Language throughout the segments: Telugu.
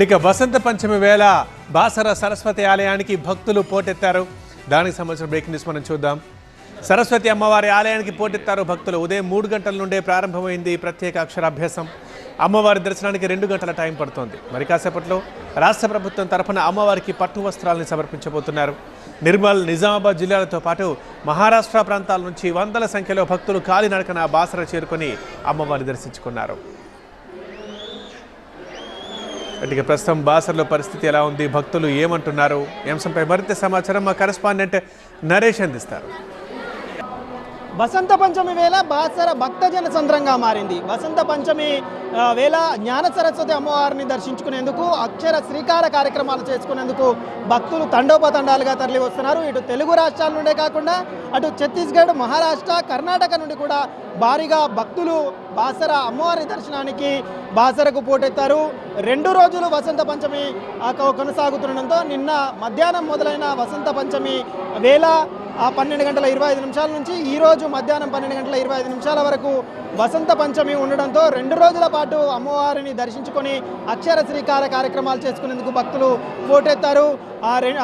ఇక వసంత పంచమి వేళ బాసర సరస్వతి ఆలయానికి భక్తులు పోటెత్తారు. దానికి సంబంధించిన బ్రేకింగ్ న్యూస్ మనం చూద్దాం. సరస్వతి అమ్మవారి ఆలయానికి పోటెత్తారు భక్తులు. ఉదయం 3 గంటల నుండే ప్రారంభమైంది ప్రత్యేక అక్షరాభ్యాసం. అమ్మవారి దర్శనానికి 2 గంటల టైం పడుతోంది. మరి కాసేపట్లో రాష్ట్ర ప్రభుత్వం తరఫున అమ్మవారికి పట్టు వస్త్రాలను సమర్పించబోతున్నారు. నిర్మల్, నిజామాబాద్ జిల్లాలతో పాటు మహారాష్ట్ర ప్రాంతాల నుంచి వందల సంఖ్యలో భక్తులు కాలినడకన బాసర చేరుకొని అమ్మవారిని దర్శించుకున్నారు. ఇక ప్రస్తుతం బాసర్లో పరిస్థితి ఎలా ఉంది, భక్తులు ఏమంటున్నారు, ఈ అంశంపై మరింత సమాచారం మా కరెస్పాండెంట్ నరేష్ అందిస్తారు. వసంత పంచమి వేళ బాసర భక్తజన సంద్రంగా మారింది. వసంత పంచమి వేళ జ్ఞాన సరస్వతి అమ్మవారిని దర్శించుకునేందుకు అక్షర శ్రీకార కార్యక్రమాలు చేసుకునేందుకు భక్తులు తండోపతండాలుగా తరలి వస్తున్నారు. ఇటు తెలుగు రాష్ట్రాల నుండే కాకుండా అటు ఛత్తీస్గఢ్, మహారాష్ట్ర, కర్ణాటక నుండి కూడా భారీగా భక్తులు బాసర అమ్మవారి దర్శనానికి బాసరకు పోటెత్తారు. 2 రోజులు వసంత పంచమి కొనసాగుతుండడంతో నిన్న మధ్యాహ్నం మొదలైన వసంత పంచమి వేళ 12:25 నుంచి ఈరోజు మధ్యాహ్నం 12:25 వరకు వసంత పంచమి ఉండడంతో 2 రోజుల పాటు అమ్మవారిని దర్శించుకొని అక్షర శ్రీకార కార్యక్రమాలు చేసుకునేందుకు భక్తులు పోటెత్తారు.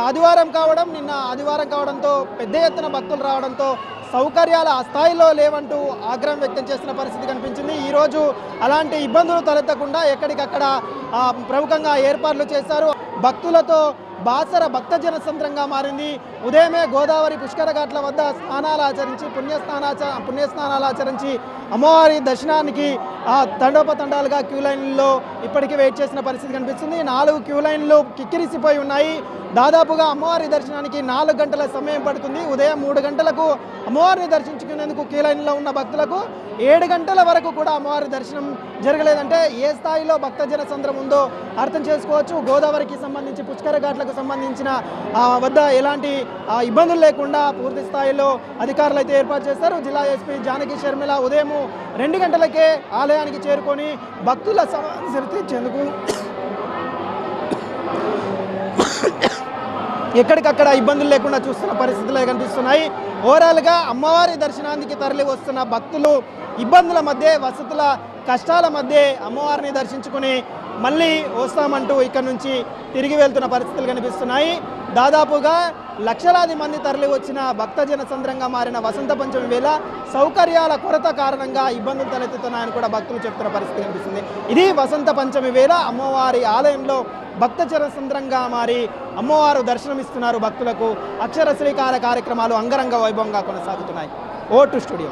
ఆదివారం కావడం, నిన్న ఆదివారం కావడంతో పెద్ద ఎత్తున భక్తులు రావడంతో సౌకర్యాలు ఆ స్థాయిలో లేవంటూ ఆగ్రహం వ్యక్తం చేసిన పరిస్థితి కనిపించింది. ఈరోజు అలాంటి ఇబ్బందులు తలెత్తకుండా ఎక్కడికక్కడ ప్రముఖంగా ఏర్పాట్లు చేశారు. భక్తులతో బాసర భక్తజన సంద్రంగా మారింది. ఉదయమే గోదావరి పుష్కర ఘాట్ల వద్ద స్నానాలు ఆచరించి పుణ్యస్నానాలు ఆచరించి అమ్మవారి దర్శనానికి తండోపతండాలుగా క్యూ లైన్లో ఇప్పటికీ వెయిట్ చేసిన పరిస్థితి కనిపిస్తుంది. 4 క్యూ లైన్లు కిక్కిరిసిపోయి ఉన్నాయి. దాదాపుగా అమ్మవారి దర్శనానికి 4 గంటల సమయం పడుతుంది. ఉదయం 3 గంటలకు అమ్మవారిని దర్శించుకునేందుకు క్యూ లైన్లో ఉన్న భక్తులకు 7 గంటల వరకు కూడా అమ్మవారి దర్శనం జరగలేదంటే ఏ స్థాయిలో భక్తజన సంద్రం ఉందో అర్థం చేసుకోవచ్చు. గోదావరికి సంబంధించి పుష్కర ఘాట్లకు సంబంధించిన వద్ద ఎలాంటి ఇబ్బందులు లేకుండా పూర్తి స్థాయిలో అధికారులు అయితే ఏర్పాటు చేస్తారు. జిల్లా ఎస్పీ జానకి షర్మిల ఉదయం 2 గంటలకే ఆలయానికి చేరుకొని భక్తుల సమస్యలు తీర్చేందుకు ఎక్కడికక్కడ ఇబ్బందులు లేకుండా చూస్తున్న పరిస్థితులే కనిపిస్తున్నాయి. ఓవరాల్గా అమ్మవారి దర్శనానికి తరలి వస్తున్న భక్తులు ఇబ్బందుల మధ్య, వసతుల కష్టాల మధ్య అమ్మవారిని దర్శించుకుని మళ్ళీ వస్తామంటూ ఇక్కడ నుంచి తిరిగి వెళ్తున్న పరిస్థితులు కనిపిస్తున్నాయి. దాదాపుగా లక్షలాది మంది తరలి వచ్చిన భక్తజన సంద్రంగా మారిన వసంత పంచమి వేళ సౌకర్యాల కొరత కారణంగా ఇబ్బందులు తలెత్తుతున్నాయని కూడా భక్తులు చెప్తున్న పరిస్థితి కనిపిస్తుంది. ఇది వసంత పంచమి వేళ అమ్మవారి ఆలయంలో భక్తజన సంద్రంగా మారి అమ్మవారు దర్శనమిస్తున్నారు భక్తులకు. అక్షర శ్రీకార కార్యక్రమాలు అంగరంగ వైభవంగా కొనసాగుతున్నాయి. ఓ టు స్టూడియో.